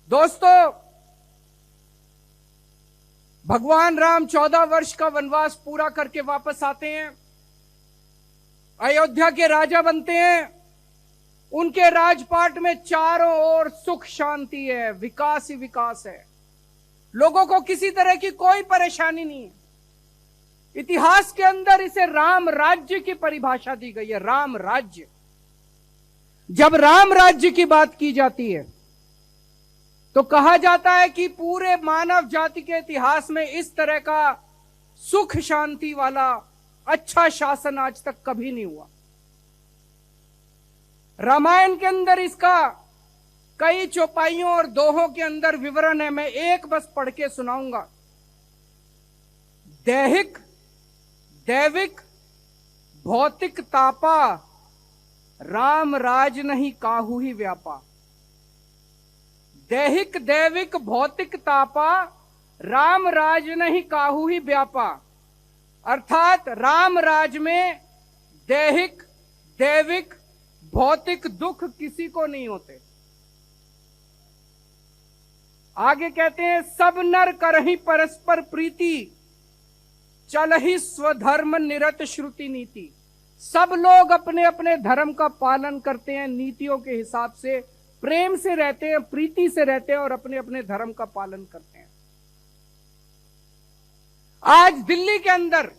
दोस्तों, भगवान राम 14 वर्ष का वनवास पूरा करके वापस आते हैं, अयोध्या के राजा बनते हैं। उनके राजपाट में चारों ओर सुख शांति है, विकास ही विकास है, लोगों को किसी तरह की कोई परेशानी नहीं है। इतिहास के अंदर इसे राम राज्य की परिभाषा दी गई है, राम राज्य। जब राम राज्य की बात की जाती है तो कहा जाता है कि पूरे मानव जाति के इतिहास में इस तरह का सुख शांति वाला अच्छा शासन आज तक कभी नहीं हुआ। रामायण के अंदर इसका कई चौपाइयों और दोहों के अंदर विवरण है, मैं एक बस पढ़ के सुनाऊंगा। दैहिक दैविक भौतिक तापा, राम राज नहीं काहू ही व्यापा। दैहिक दैविक भौतिक तापा, राम राज नहीं काहू ही व्यापा। अर्थात राम राज में दैहिक दैविक भौतिक दुख किसी को नहीं होते। आगे कहते हैं, सब नर करहि परस्पर प्रीति, चलहि स्वधर्म निरत श्रुति नीति। सब लोग अपने अपने धर्म का पालन करते हैं, नीतियों के हिसाब से प्रेम से रहते हैं, प्रीति से रहते हैं और अपने अपने धर्म का पालन करते हैं। आज दिल्ली के अंदर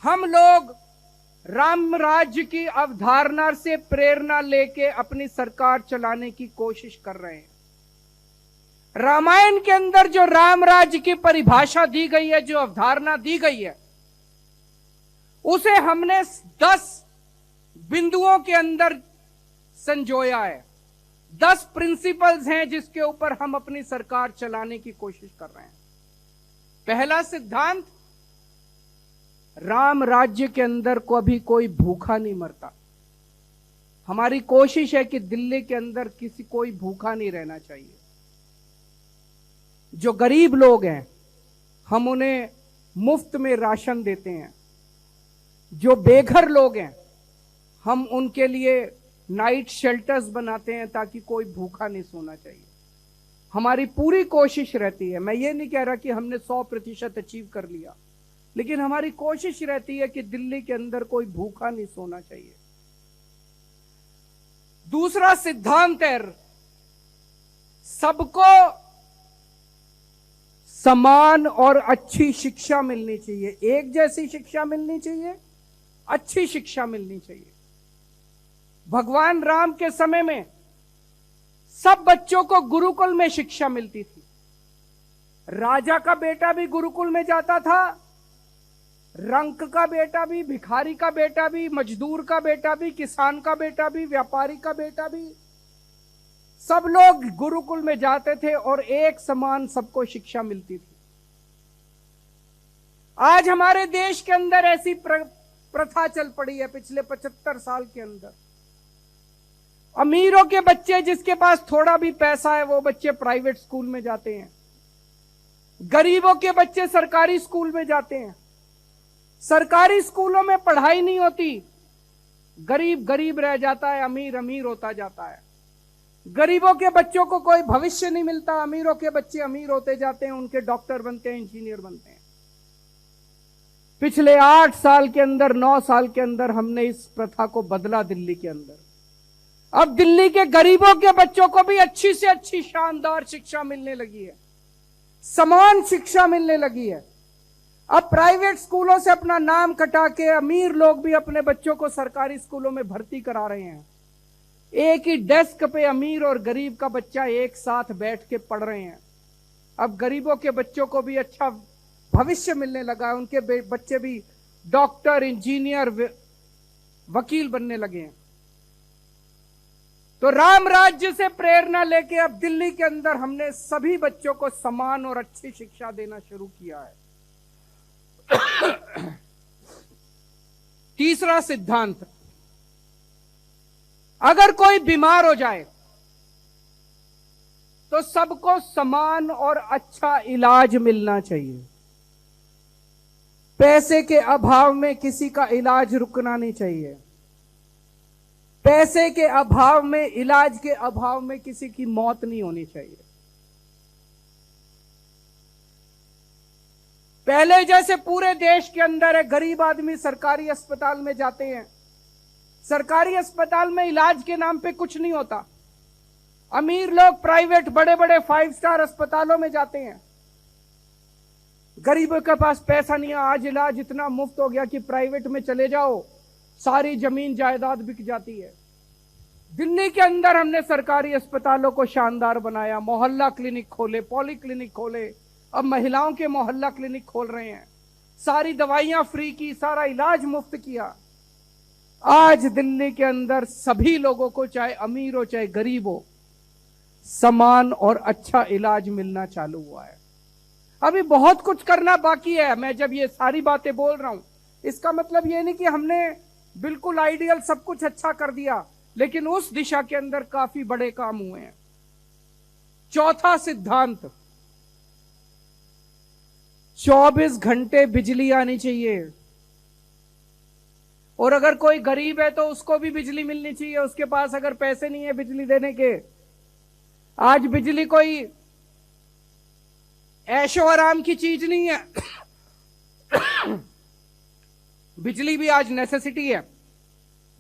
हम लोग राम राज्य की अवधारणा से प्रेरणा लेके अपनी सरकार चलाने की कोशिश कर रहे हैं। रामायण के अंदर जो राम राज्य की परिभाषा दी गई है, जो अवधारणा दी गई है, उसे हमने 10 बिंदुओं के अंदर संजोया है। 10 प्रिंसिपल्स हैं जिसके ऊपर हम अपनी सरकार चलाने की कोशिश कर रहे हैं। पहला सिद्धांत, राम राज्य के अंदर कभी कोई भूखा नहीं मरता। हमारी कोशिश है कि दिल्ली के अंदर कोई भूखा नहीं रहना चाहिए। जो गरीब लोग हैं हम उन्हें मुफ्त में राशन देते हैं। जो बेघर लोग हैं हम उनके लिए नाइट शेल्टर्स बनाते हैं ताकि कोई भूखा नहीं सोना चाहिए। हमारी पूरी कोशिश रहती है, मैं ये नहीं कह रहा कि हमने 100% अचीव कर लिया, लेकिन हमारी कोशिश रहती है कि दिल्ली के अंदर कोई भूखा नहीं सोना चाहिए। दूसरा सिद्धांत है, सबको समान और अच्छी शिक्षा मिलनी चाहिए। एक जैसी शिक्षा मिलनी चाहिए, अच्छी शिक्षा मिलनी चाहिए। भगवान राम के समय में सब बच्चों को गुरुकुल में शिक्षा मिलती थी। राजा का बेटा भी गुरुकुल में जाता था, रंक का बेटा भी, भिखारी का बेटा भी, मजदूर का बेटा भी, किसान का बेटा भी, व्यापारी का बेटा भी, सब लोग गुरुकुल में जाते थे और एक समान सबको शिक्षा मिलती थी। आज हमारे देश के अंदर ऐसी प्रथा चल पड़ी है पिछले 75 साल के अंदर। अमीरों के बच्चे, जिसके पास थोड़ा भी पैसा है, वो बच्चे प्राइवेट स्कूल में जाते हैं। गरीबों के बच्चे सरकारी स्कूल में जाते हैं। सरकारी स्कूलों में पढ़ाई नहीं होती, गरीब गरीब रह जाता है, अमीर अमीर होता जाता है। गरीबों के बच्चों को कोई भविष्य नहीं मिलता, अमीरों के बच्चे अमीर होते जाते हैं, उनके डॉक्टर बनते हैं, इंजीनियर बनते हैं। पिछले 8 साल के अंदर, 9 साल के अंदर हमने इस प्रथा को बदला दिल्ली के अंदर। अब दिल्ली के गरीबों के बच्चों को भी अच्छी से अच्छी शानदार शिक्षा मिलने लगी है, समान शिक्षा मिलने लगी है। अब प्राइवेट स्कूलों से अपना नाम कटा के अमीर लोग भी अपने बच्चों को सरकारी स्कूलों में भर्ती करा रहे हैं। एक ही डेस्क पे अमीर और गरीब का बच्चा एक साथ बैठ के पढ़ रहे हैं। अब गरीबों के बच्चों को भी अच्छा भविष्य मिलने लगा है, उनके बच्चे भी डॉक्टर, इंजीनियर, वकील बनने लगे हैं। तो राम राज्य से प्रेरणा लेके अब दिल्ली के अंदर हमने सभी बच्चों को समान और अच्छी शिक्षा देना शुरू किया है। तीसरा सिद्धांत, अगर कोई बीमार हो जाए तो सबको समान और अच्छा इलाज मिलना चाहिए। पैसे के अभाव में किसी का इलाज रुकना नहीं चाहिए। पैसे के अभाव में, इलाज के अभाव में किसी की मौत नहीं होनी चाहिए। पहले जैसे पूरे देश के अंदर है, गरीब आदमी सरकारी अस्पताल में जाते हैं, सरकारी अस्पताल में इलाज के नाम पे कुछ नहीं होता। अमीर लोग प्राइवेट बड़े बड़े 5 स्टार अस्पतालों में जाते हैं। गरीबों के पास पैसा नहीं है। आज इलाज इतना मुफ्त हो गया कि प्राइवेट में चले जाओ, सारी जमीन जायदाद बिक जाती है। दिल्ली के अंदर हमने सरकारी अस्पतालों को शानदार बनाया, मोहल्ला क्लिनिक खोले, पॉली क्लिनिक खोले, अब महिलाओं के मोहल्ला क्लिनिक खोल रहे हैं, सारी दवाइयां फ्री की, सारा इलाज मुफ्त किया। आज दिल्ली के अंदर सभी लोगों को, चाहे अमीर हो चाहे गरीब हो, समान और अच्छा इलाज मिलना चालू हुआ है। अभी बहुत कुछ करना बाकी है। मैं जब ये सारी बातें बोल रहा हूं, इसका मतलब ये नहीं कि हमने बिल्कुल आइडियल सब कुछ अच्छा कर दिया, लेकिन उस दिशा के अंदर काफी बड़े काम हुए हैं। चौथा सिद्धांत, 24 घंटे बिजली आनी चाहिए। और अगर कोई गरीब है तो उसको भी बिजली मिलनी चाहिए, उसके पास अगर पैसे नहीं है बिजली देने के। आज बिजली कोई ऐशो आराम की चीज नहीं है। बिजली भी आज नेसेसिटी है।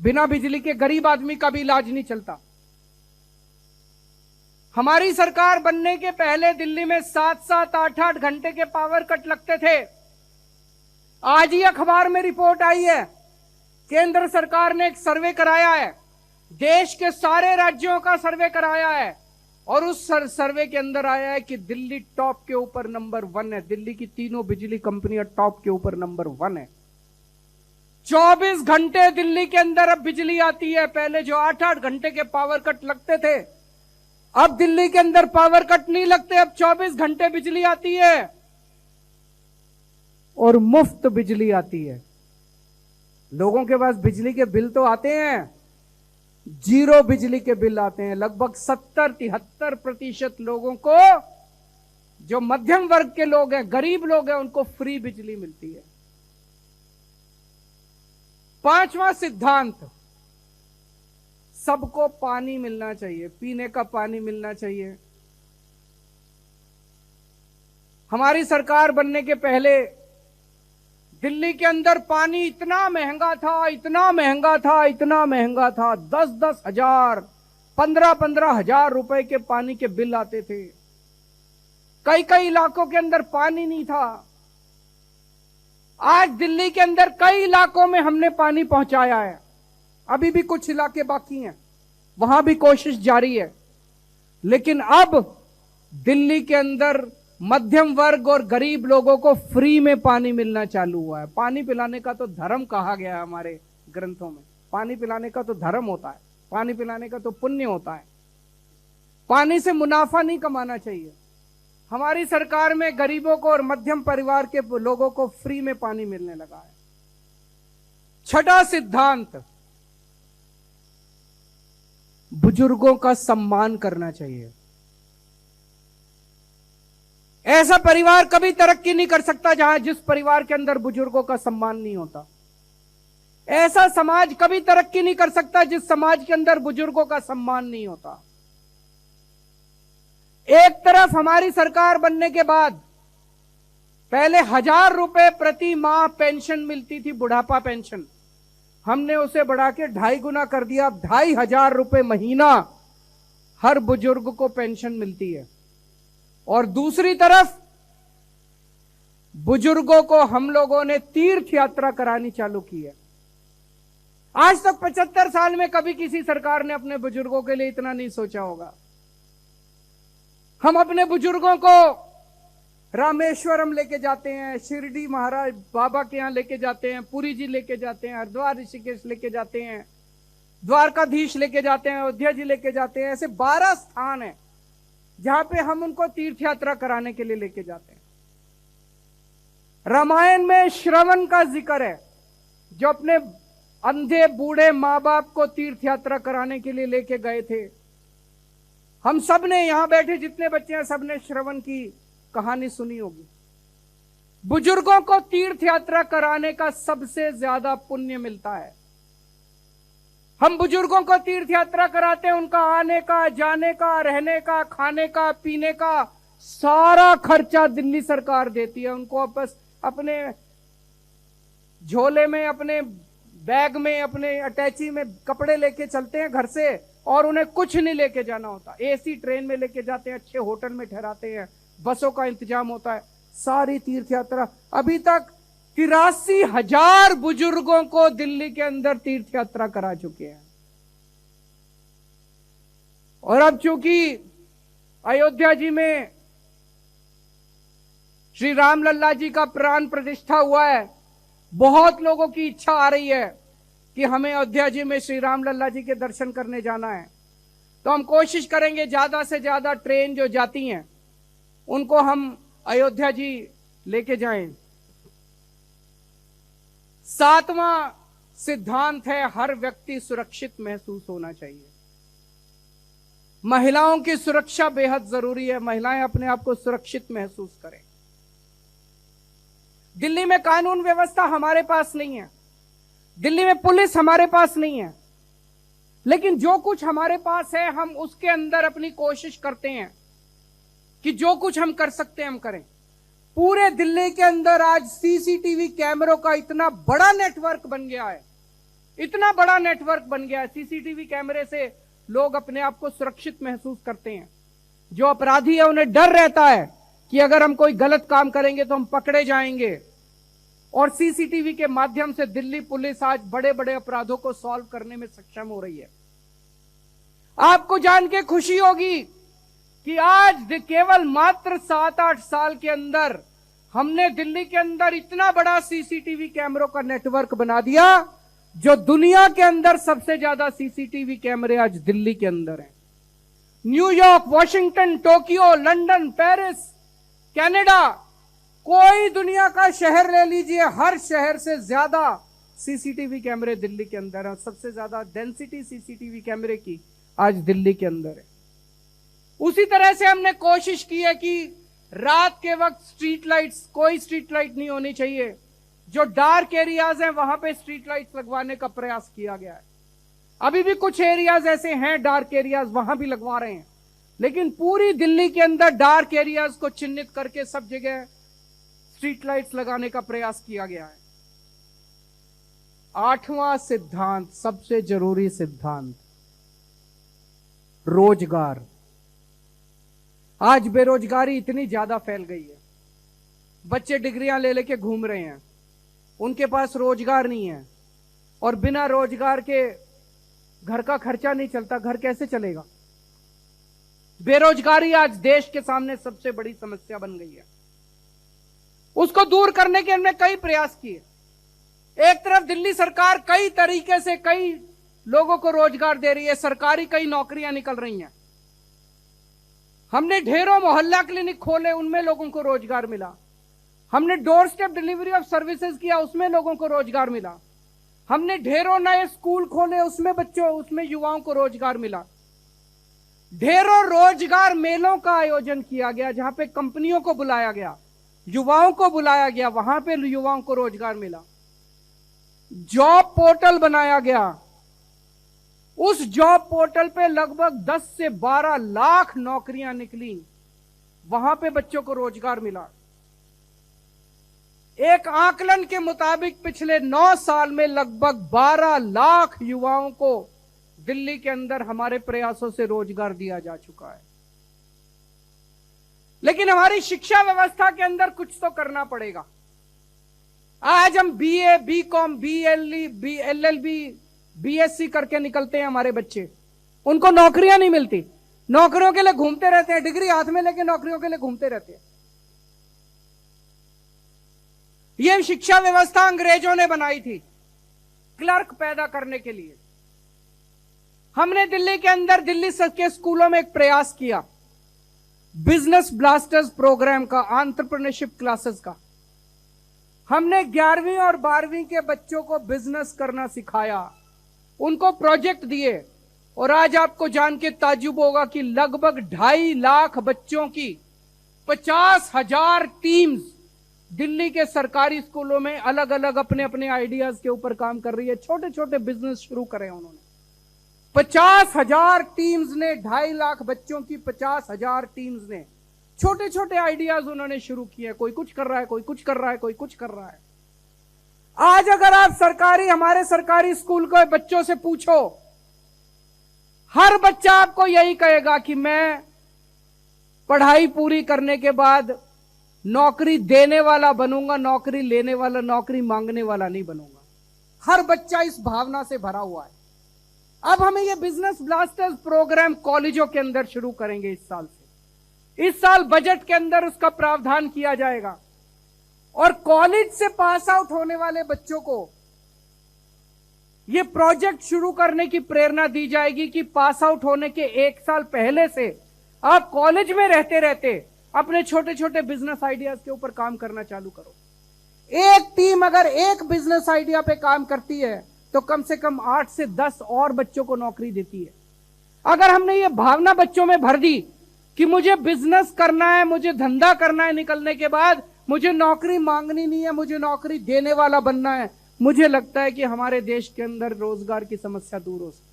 बिना बिजली के गरीब आदमी का भी इलाज नहीं चलता। हमारी सरकार बनने के पहले दिल्ली में 7-7, 8-8 घंटे के पावर कट लगते थे। आज ही अखबार में रिपोर्ट आई है, केंद्र सरकार ने एक सर्वे कराया है, देश के सारे राज्यों का सर्वे कराया है, और उस सर्वे के अंदर आया है कि दिल्ली टॉप के ऊपर नंबर 1 है। दिल्ली की तीनों बिजली कंपनियां टॉप के ऊपर नंबर 1 है। 24 घंटे दिल्ली के अंदर अब बिजली आती है। पहले जो 8-8 घंटे के पावर कट लगते थे, अब दिल्ली के अंदर पावर कट नहीं लगते, अब 24 घंटे बिजली आती है और मुफ्त बिजली आती है। लोगों के पास बिजली के बिल तो आते हैं, जीरो बिजली के बिल आते हैं। लगभग 70-73% लोगों को, जो मध्यम वर्ग के लोग हैं, गरीब लोग हैं, उनको फ्री बिजली मिलती है। पांचवा सिद्धांत, सबको पानी मिलना चाहिए, पीने का पानी मिलना चाहिए। हमारी सरकार बनने के पहले दिल्ली के अंदर पानी इतना महंगा था, इतना महंगा था, इतना महंगा था, 10-10 हजार, 15-15 हजार रुपए के पानी के बिल आते थे। कई कई इलाकों के अंदर पानी नहीं था। आज दिल्ली के अंदर कई इलाकों में हमने पानी पहुंचाया है। अभी भी कुछ इलाके बाकी हैं, वहां भी कोशिश जारी है। लेकिन अब दिल्ली के अंदर मध्यम वर्ग और गरीब लोगों को फ्री में पानी मिलना चालू हुआ है। पानी पिलाने का तो धर्म कहा गया है हमारे ग्रंथों में। पानी पिलाने का तो धर्म होता है, पानी पिलाने का तो पुण्य होता है। पानी से मुनाफा नहीं कमाना चाहिए। हमारी सरकार में गरीबों को और मध्यम परिवार के लोगों को फ्री में पानी मिलने लगा है। छठा सिद्धांत, बुजुर्गों का सम्मान करना चाहिए। ऐसा परिवार कभी तरक्की नहीं कर सकता जहां जिस परिवार के अंदर बुजुर्गों का सम्मान नहीं होता। ऐसा समाज कभी तरक्की नहीं कर सकता जिस समाज के अंदर बुजुर्गों का सम्मान नहीं होता। एक तरफ हमारी सरकार बनने के बाद पहले 1000 रुपए प्रति माह पेंशन मिलती थी, बुढ़ापा पेंशन, हमने उसे बढ़ा के 2.5 गुना कर दिया। 2500 रुपए महीना हर बुजुर्ग को पेंशन मिलती है। और दूसरी तरफ बुजुर्गों को हम लोगों ने तीर्थ यात्रा करानी चालू की है। आज तक 75 साल में कभी किसी सरकार ने अपने बुजुर्गों के लिए इतना नहीं सोचा होगा। हम अपने बुजुर्गों को रामेश्वरम लेके जाते हैं, शिरडी महाराज बाबा के यहां लेके जाते हैं, पुरी जी लेके जाते हैं, हरिद्वार ऋषिकेश लेके जाते हैं, द्वारकाधीश लेके जाते हैं, अयोध्या जी लेके जाते हैं। ऐसे 12 स्थान हैं जहां पे हम उनको तीर्थ यात्रा कराने के लिए लेके जाते हैं। रामायण में श्रवण का जिक्र है, जो अपने अंधे बूढ़े मां बाप को तीर्थ यात्रा कराने के लिए लेके गए थे। हम सब ने, यहां बैठे जितने बच्चे हैं, सबने श्रवण की कहानी सुनी होगी। बुजुर्गों को तीर्थ यात्रा कराने का सबसे ज्यादा पुण्य मिलता है। हम बुजुर्गों को तीर्थ यात्रा कराते हैं, उनका आने का, जाने का, रहने का, खाने का, पीने का सारा खर्चा दिल्ली सरकार देती है। उनको बस अपने झोले में, अपने बैग में, अपने अटैची में कपड़े लेके चलते हैं घर से, और उन्हें कुछ नहीं लेके जाना होता। एसी ट्रेन में लेके जाते हैं, अच्छे होटल में ठहराते हैं, बसों का इंतजाम होता है। सारी तीर्थ यात्रा, अभी तक 83,000 बुजुर्गों को दिल्ली के अंदर तीर्थ यात्रा करा चुके हैं। और अब चूंकि अयोध्या जी में श्री राम लल्ला जी का प्राण प्रतिष्ठा हुआ है, बहुत लोगों की इच्छा आ रही है कि हमें अयोध्या जी में श्री राम लल्ला जी के दर्शन करने जाना है। तो हम कोशिश करेंगे ज्यादा से ज्यादा ट्रेन जो जाती हैं उनको हम अयोध्या जी लेके जाएं। 7वां सिद्धांत है, हर व्यक्ति सुरक्षित महसूस होना चाहिए। महिलाओं की सुरक्षा बेहद जरूरी है। महिलाएं अपने आप को सुरक्षित महसूस करें। दिल्ली में कानून व्यवस्था हमारे पास नहीं है, दिल्ली में पुलिस हमारे पास नहीं है, लेकिन जो कुछ हमारे पास है हम उसके अंदर अपनी कोशिश करते हैं कि जो कुछ हम कर सकते हैं हम करें। पूरे दिल्ली के अंदर आज सीसीटीवी कैमरों का इतना बड़ा नेटवर्क बन गया है, इतना बड़ा नेटवर्क बन गया है। सीसीटीवी कैमरे से लोग अपने आप को सुरक्षित महसूस करते हैं। जो अपराधी है उन्हें डर रहता है कि अगर हम कोई गलत काम करेंगे तो हम पकड़े जाएंगे, और सीसीटीवी के माध्यम से दिल्ली पुलिस आज बड़े बड़े अपराधों को सॉल्व करने में सक्षम हो रही है। आपको जान के खुशी होगी कि आज केवल मात्र 7-8 साल के अंदर हमने दिल्ली के अंदर इतना बड़ा सीसीटीवी कैमरों का नेटवर्क बना दिया, जो दुनिया के अंदर सबसे ज्यादा सीसीटीवी कैमरे आज दिल्ली के अंदर हैं। New York, Washington, Tokyo, London, Paris, Canada, कोई दुनिया का शहर ले लीजिए, हर शहर से ज्यादा सीसीटीवी कैमरे दिल्ली के अंदर है। सबसे ज्यादा डेंसिटी सीसीटीवी कैमरे की आज दिल्ली के अंदर है। उसी तरह से हमने कोशिश की है कि रात के वक्त स्ट्रीट लाइट्स, कोई स्ट्रीट लाइट नहीं होनी चाहिए। जो डार्क एरियाज हैं वहां पे स्ट्रीट लाइट्स लगवाने का प्रयास किया गया है। अभी भी कुछ एरियाज ऐसे हैं डार्क एरियाज, वहां भी लगवा रहे हैं, लेकिन पूरी दिल्ली के अंदर डार्क एरियाज को चिन्हित करके सब जगह स्ट्रीट लाइट्स लगाने का प्रयास किया गया है। 8वां सिद्धांत, सबसे जरूरी सिद्धांत, रोजगार। आज बेरोजगारी इतनी ज्यादा फैल गई है, बच्चे डिग्रियां ले लेके घूम रहे हैं, उनके पास रोजगार नहीं है, और बिना रोजगार के घर का खर्चा नहीं चलता। घर कैसे चलेगा? बेरोजगारी आज देश के सामने सबसे बड़ी समस्या बन गई है। उसको दूर करने के हमने कई प्रयास किए। एक तरफ दिल्ली सरकार कई तरीके से कई लोगों को रोजगार दे रही है, सरकारी कई नौकरियां निकल रही हैं। हमने ढेरों मोहल्ला क्लिनिक खोले, उनमें लोगों को रोजगार मिला। हमने door step delivery of services किया, उसमें लोगों को रोजगार मिला। हमने ढेरों नए स्कूल खोले, उसमें युवाओं को रोजगार मिला। ढेरों रोजगार मेलों का आयोजन किया गया, जहां पे कंपनियों को बुलाया गया, युवाओं को बुलाया गया, वहां पे युवाओं को रोजगार मिला। जॉब पोर्टल बनाया गया, उस जॉब पोर्टल पे लगभग 10 से 12 लाख नौकरियां निकली, वहां पे बच्चों को रोजगार मिला। एक आकलन के मुताबिक पिछले 9 साल में लगभग 12 लाख युवाओं को दिल्ली के अंदर हमारे प्रयासों से रोजगार दिया जा चुका है। लेकिन हमारी शिक्षा व्यवस्था के अंदर कुछ तो करना पड़ेगा। आज हम बीए, बीकॉम, एलएलबी, बीएससी करके निकलते हैं हमारे बच्चे, उनको नौकरियां नहीं मिलती, नौकरियों के लिए घूमते रहते हैं, डिग्री हाथ में लेके नौकरियों के लिए घूमते रहते हैं। यह शिक्षा व्यवस्था अंग्रेजों ने बनाई थी क्लर्क पैदा करने के लिए। हमने दिल्ली के अंदर दिल्ली के स्कूलों में एक प्रयास किया, बिजनेस ब्लास्टर्स प्रोग्राम का, एंटरप्रेन्योरशिप क्लासेस का। हमने 11वीं और 12वीं के बच्चों को बिजनेस करना सिखाया, उनको प्रोजेक्ट दिए, और आज आपको जान के ताज्जुब होगा कि लगभग 2.5 लाख बच्चों की 50,000 टीम्स दिल्ली के सरकारी स्कूलों में अलग अलग अपने अपने आइडियाज के ऊपर काम कर रही है। छोटे छोटे बिजनेस शुरू करे उन्होंने, 50,000 टीम्स ने, 2.5 लाख बच्चों की 50,000 टीम्स ने छोटे छोटे आइडियाज उन्होंने शुरू किए। कोई कुछ कर रहा है, कोई कुछ कर रहा है, कोई कुछ कर रहा है। आज अगर आप हमारे सरकारी स्कूल के बच्चों से पूछो, हर बच्चा आपको यही कहेगा कि मैं पढ़ाई पूरी करने के बाद नौकरी देने वाला बनूंगा, नौकरी लेने वाला, नौकरी मांगने वाला नहीं बनूंगा। हर बच्चा इस भावना से भरा हुआ है। अब हमें ये बिजनेस ब्लास्टर्स प्रोग्राम कॉलेजों के अंदर शुरू करेंगे इस साल से। इस साल बजट के अंदर उसका प्रावधान किया जाएगा और कॉलेज से पास आउट होने वाले बच्चों को ये प्रोजेक्ट शुरू करने की प्रेरणा दी जाएगी कि पास आउट होने के 1 साल पहले से आप कॉलेज में रहते रहते अपने छोटे छोटे बिजनेस आइडियाज के ऊपर काम करना चालू करो। एक टीम अगर एक बिजनेस आइडिया पे काम करती है तो कम से कम 8 से 10 और बच्चों को नौकरी देती है। अगर हमने ये भावना बच्चों में भर दी कि मुझे बिजनेस करना है, मुझे धंधा करना है, निकलने के बाद मुझे नौकरी मांगनी नहीं है, मुझे नौकरी देने वाला बनना है, मुझे लगता है कि हमारे देश के अंदर रोजगार की समस्या दूर हो सकती।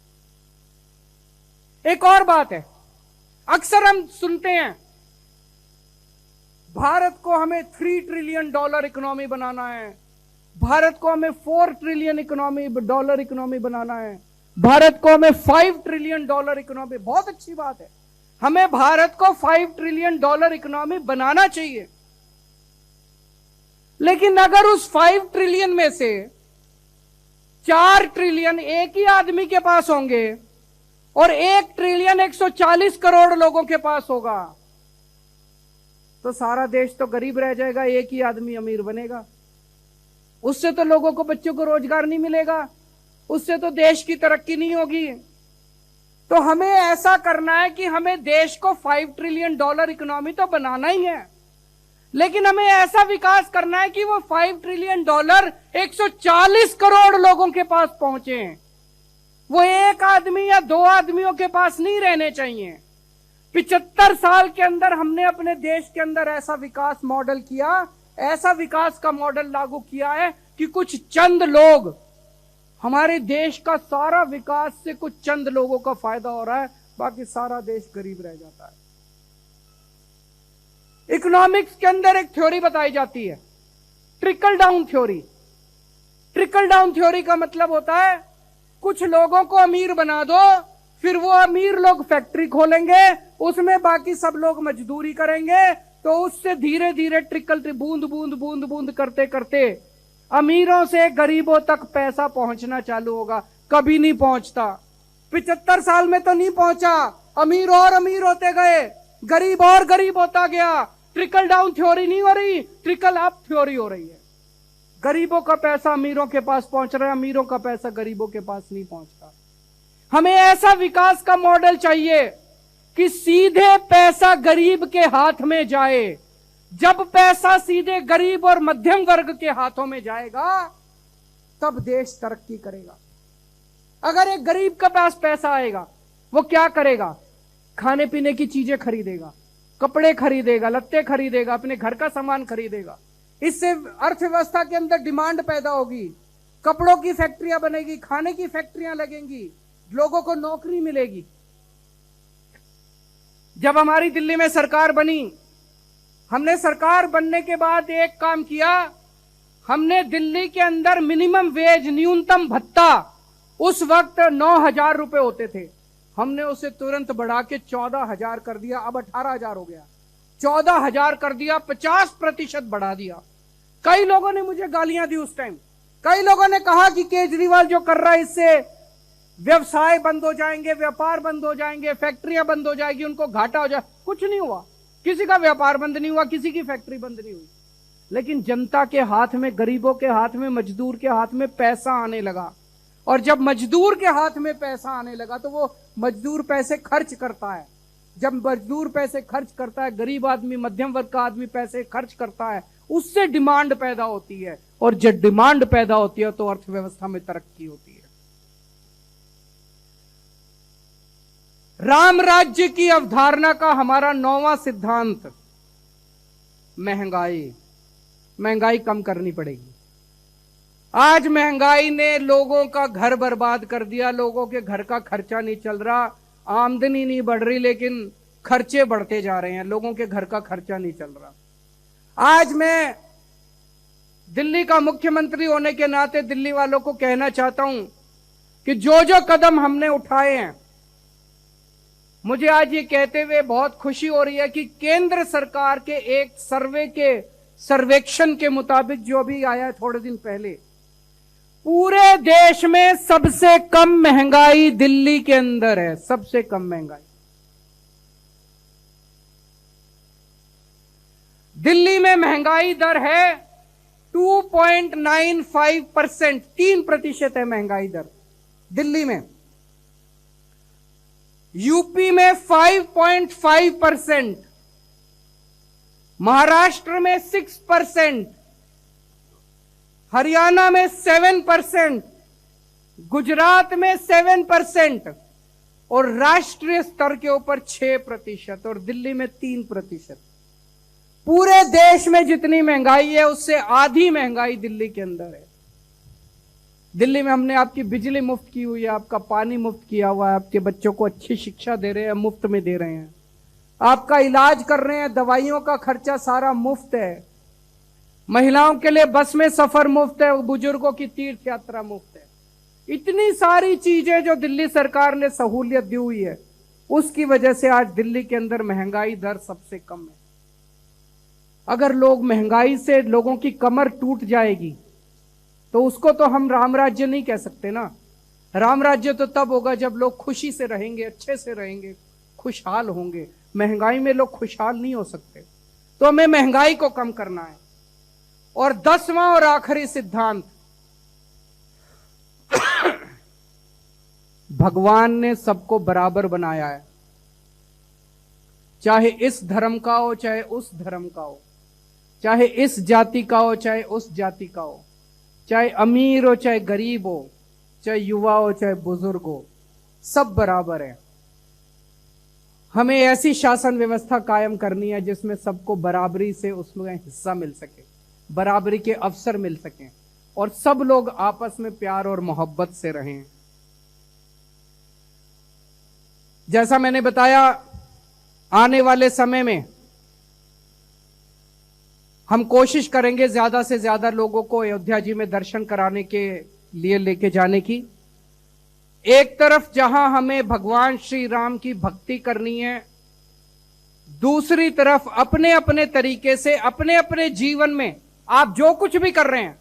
एक और बात है, अक्सर हम सुनते हैं भारत को हमें $3 ट्रिलियन इकोनॉमी बनाना है, भारत को हमें $4 ट्रिलियन इकोनॉमी बनाना है, भारत को हमें $5 ट्रिलियन इकोनॉमी। बहुत अच्छी बात है, हमें भारत को $5 ट्रिलियन इकोनॉमी बनाना चाहिए। लेकिन अगर उस 5 ट्रिलियन में से 4 ट्रिलियन एक ही आदमी के पास होंगे और 1 ट्रिलियन 140 करोड़ लोगों के पास होगा तो सारा देश तो गरीब रह जाएगा, एक ही आदमी अमीर बनेगा। उससे तो लोगों को, बच्चों को रोजगार नहीं मिलेगा, उससे तो देश की तरक्की नहीं होगी। तो हमें ऐसा करना है कि हमें देश को $5 ट्रिलियन इकोनॉमी तो बनाना ही है, लेकिन हमें ऐसा विकास करना है कि वो $5 ट्रिलियन 140 करोड़ लोगों के पास पहुंचे। वो एक आदमी या 2 आदमियों के पास नहीं रहने चाहिए। 75 साल के अंदर हमने अपने देश के अंदर ऐसा विकास मॉडल किया, ऐसा विकास का मॉडल लागू किया है कि कुछ चंद लोग, हमारे देश का सारा विकास से कुछ चंद लोगों का फायदा हो रहा है, बाकी सारा देश गरीब रह जाता है। इकोनॉमिक्स के अंदर एक थ्योरी बताई जाती है, trickle down theory. Trickle down theory का मतलब होता है कुछ लोगों को अमीर बना दो, फिर वो अमीर लोग फैक्ट्री खोलेंगे, उसमें बाकी सब लोग मजदूरी करेंगे, तो उससे धीरे धीरे ट्रिकल बूंद बूंद बूंद बूंद करते करते अमीरों से गरीबों तक पैसा पहुंचना चालू होगा। कभी नहीं पहुंचता, 75 साल में तो नहीं पहुंचा, अमीर और अमीर होते गए, गरीब और गरीब होता गया। ट्रिकल डाउन थ्योरी नहीं हो रही, ट्रिकल अप थ्योरी हो रही है। गरीबों का पैसा अमीरों के पास पहुंच रहा है, अमीरों का पैसा गरीबों के पास नहीं पहुंचता। हमें ऐसा विकास का मॉडल चाहिए कि सीधे पैसा गरीब के हाथ में जाए। जब पैसा सीधे गरीब और मध्यम वर्ग के हाथों में जाएगा तब देश तरक्की करेगा। अगर एक गरीब के पास पैसा आएगा, वो क्या करेगा? खाने पीने की चीजें खरीदेगा, कपड़े खरीदेगा, लत्ते खरीदेगा, अपने घर का सामान खरीदेगा। इससे अर्थव्यवस्था के अंदर डिमांड पैदा होगी, कपड़ों की फैक्ट्रियां बनेगी, खाने की फैक्ट्रियां लगेंगी, लोगों को नौकरी मिलेगी। जब हमारी दिल्ली में सरकार बनी, हमने सरकार बनने के बाद एक काम किया, हमने दिल्ली के अंदर मिनिमम वेज, न्यूनतम भत्ता उस वक्त 9,000 रुपए होते थे, हमने उसे तुरंत बढ़ा के 14,000 कर दिया। अब 18,000 हो गया, 14,000 कर दिया, 50% बढ़ा दिया। कई लोगों ने मुझे गालियां दी उस टाइम, कई लोगों ने कहा कि केजरीवाल जो कर रहा है इससे व्यवसाय बंद हो जाएंगे, व्यापार बंद हो जाएंगे, फैक्ट्रियां बंद हो जाएगी, उनको घाटा हो जाए। कुछ नहीं हुआ, किसी का व्यापार बंद नहीं हुआ, किसी की फैक्ट्री बंद नहीं हुई। लेकिन जनता के हाथ में, गरीबों के हाथ में, मजदूर के हाथ में पैसा आने लगा। और जब मजदूर के हाथ में पैसा आने लगा तो वो मजदूर पैसे खर्च करता है। जब मजदूर पैसे खर्च करता है, गरीब आदमी, मध्यम वर्ग का आदमी पैसे खर्च करता है, उससे डिमांड पैदा होती है। और जब डिमांड पैदा होती है तो अर्थव्यवस्था में तरक्की होती है। राम राज्य की अवधारणा का हमारा 9वां सिद्धांत महंगाई। महंगाई कम करनी पड़ेगी। आज महंगाई ने लोगों का घर बर्बाद कर दिया, लोगों के घर का खर्चा नहीं चल रहा, आमदनी नहीं बढ़ रही लेकिन खर्चे बढ़ते जा रहे हैं, लोगों के घर का खर्चा नहीं चल रहा। आज मैं दिल्ली का मुख्यमंत्री होने के नाते दिल्ली वालों को कहना चाहता हूं कि जो जो कदम हमने उठाए हैं, मुझे आज ये कहते हुए बहुत खुशी हो रही है कि केंद्र सरकार के एक सर्वे के सर्वेक्षण के मुताबिक जो अभी आया है थोड़े दिन पहले, पूरे देश में सबसे कम महंगाई दिल्ली के अंदर है, सबसे कम महंगाई। दिल्ली में महंगाई दर है 2.95%, 3% है महंगाई दर दिल्ली में। यूपी में 5.5%, महाराष्ट्र में 6%, हरियाणा में 7%, गुजरात में 7% और राष्ट्रीय स्तर के ऊपर 6% और दिल्ली में 3%। पूरे देश में जितनी महंगाई है उससे आधी महंगाई दिल्ली के अंदर है। दिल्ली में हमने आपकी बिजली मुफ्त की हुई है, आपका पानी मुफ्त किया हुआ है, आपके बच्चों को अच्छी शिक्षा दे रहे हैं, मुफ्त में दे रहे हैं, आपका इलाज कर रहे हैं, दवाइयों का खर्चा सारा मुफ्त है, महिलाओं के लिए बस में सफर मुफ्त है, बुजुर्गों की तीर्थ यात्रा मुफ्त है। इतनी सारी चीजें जो दिल्ली सरकार ने सहूलियत दी हुई है, उसकी वजह से आज दिल्ली के अंदर महंगाई दर सबसे कम है। अगर लोग महंगाई से लोगों की कमर टूट जाएगी तो उसको तो हम राम राज्य नहीं कह सकते ना। राम राज्य तो तब होगा जब लोग खुशी से रहेंगे, अच्छे से रहेंगे, खुशहाल होंगे। महंगाई में लोग खुशहाल नहीं हो सकते, तो हमें महंगाई को कम करना है। और 10वां और आखिरी सिद्धांत, भगवान ने सबको बराबर बनाया है, चाहे इस धर्म का हो चाहे उस धर्म का हो, चाहे इस जाति का हो चाहे उस जाति का हो, चाहे अमीर हो चाहे गरीब हो, चाहे युवा हो चाहे बुजुर्ग हो, सब बराबर है। हमें ऐसी शासन व्यवस्था कायम करनी है जिसमें सबको बराबरी से उसमें हिस्सा मिल सके, बराबरी के अवसर मिल सकें और सब लोग आपस में प्यार और मोहब्बत से रहें। जैसा मैंने बताया, आने वाले समय में हम कोशिश करेंगे ज्यादा से ज्यादा लोगों को अयोध्या जी में दर्शन कराने के लिए लेके जाने की। एक तरफ जहां हमें भगवान श्री राम की भक्ति करनी है, दूसरी तरफ अपने अपने तरीके से अपने अपने जीवन में आप जो कुछ भी कर रहे हैं,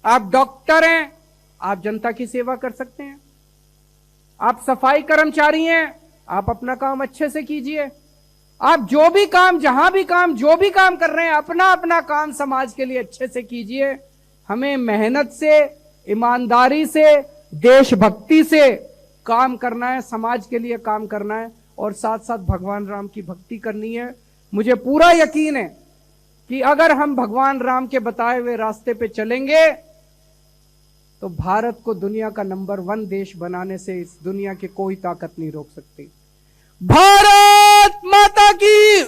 आप डॉक्टर हैं, आप जनता की सेवा कर सकते हैं, आप सफाई कर्मचारी हैं, आप अपना काम अच्छे से कीजिए, आप जो भी काम, जहां भी काम, जो भी काम कर रहे हैं, अपना अपना काम समाज के लिए अच्छे से कीजिए। हमें मेहनत से, ईमानदारी से, देशभक्ति से काम करना है, समाज के लिए काम करना है और साथ साथ भगवान राम की भक्ति करनी है। मुझे पूरा यकीन है कि अगर हम भगवान राम के बताए हुए रास्ते पे चलेंगे तो भारत को दुनिया का नंबर 1 देश बनाने से इस दुनिया की कोई ताकत नहीं रोक सकती। भारत माता की